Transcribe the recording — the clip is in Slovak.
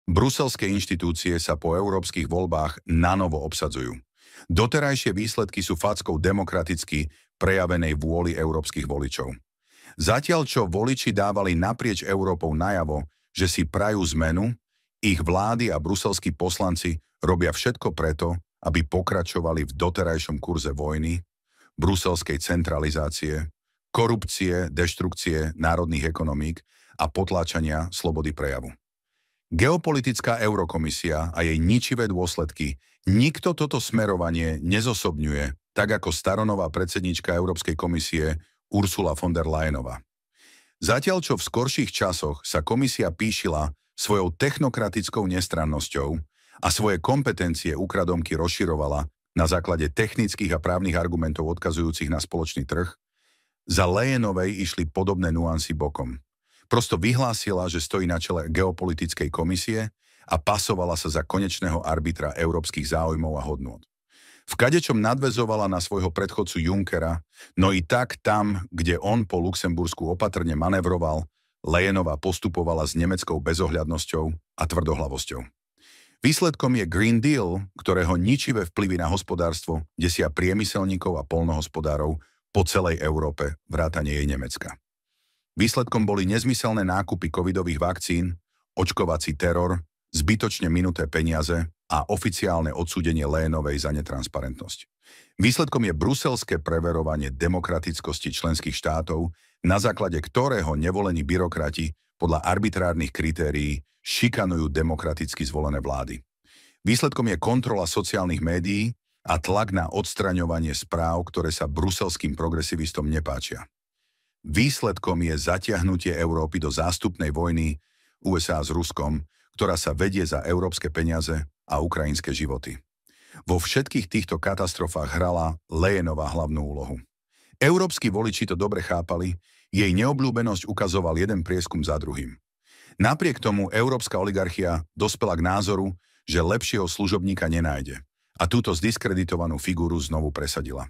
Bruselské inštitúcie sa po európskych voľbách nanovo obsadzujú. Doterajšie výsledky sú fackou demokraticky prejavenej vôli európskych voličov. Zatiaľ, čo voliči dávali naprieč Európou najavo, že si prajú zmenu, ich vlády a bruselskí poslanci robia všetko preto, aby pokračovali v doterajšom kurze vojny, bruselskej centralizácie, korupcie, deštrukcie národných ekonomík a potláčania slobody prejavu. Geopolitická eurokomisia a jej ničivé dôsledky nikto toto smerovanie nezosobňuje, tak ako staronová predsednička Európskej komisie Ursula von der Leyenová. Zatiaľ, čo v skorších časoch sa komisia píšila svojou technokratickou nestrannosťou a svoje kompetencie ukradomky rozširovala na základe technických a právnych argumentov odkazujúcich na spoločný trh, za Leyenovej išli podobné nuancy bokom. Prosto vyhlásila, že stojí na čele geopolitickej komisie a pasovala sa za konečného arbitra európskych záujmov a hodnôt. V kadečom nadväzovala na svojho predchodcu Junckera, no i tak tam, kde on po Luxembursku opatrne manevroval, Leyenová postupovala s nemeckou bezohľadnosťou a tvrdohlavosťou. Výsledkom je Green Deal, ktorého ničivé vplyvy na hospodárstvo desia priemyselníkov a poľnohospodárov po celej Európe, vrátane jej Nemecka. Výsledkom boli nezmyselné nákupy covidových vakcín, očkovací teror, zbytočne minuté peniaze a oficiálne odsúdenie Leyenovej za netransparentnosť. Výsledkom je bruselské preverovanie demokratickosti členských štátov, na základe ktorého nevolení byrokrati podľa arbitrárnych kritérií šikanujú demokraticky zvolené vlády. Výsledkom je kontrola sociálnych médií a tlak na odstraňovanie správ, ktoré sa bruselským progresivistom nepáčia. Výsledkom je zatiahnutie Európy do zástupnej vojny USA s Ruskom, ktorá sa vedie za európske peniaze a ukrajinské životy. Vo všetkých týchto katastrofách hrala Leyenová hlavnú úlohu. Európski voliči to dobre chápali, jej neobľúbenosť ukazoval jeden prieskum za druhým. Napriek tomu európska oligarchia dospela k názoru, že lepšieho služobníka nenájde a túto zdiskreditovanú figúru znovu presadila.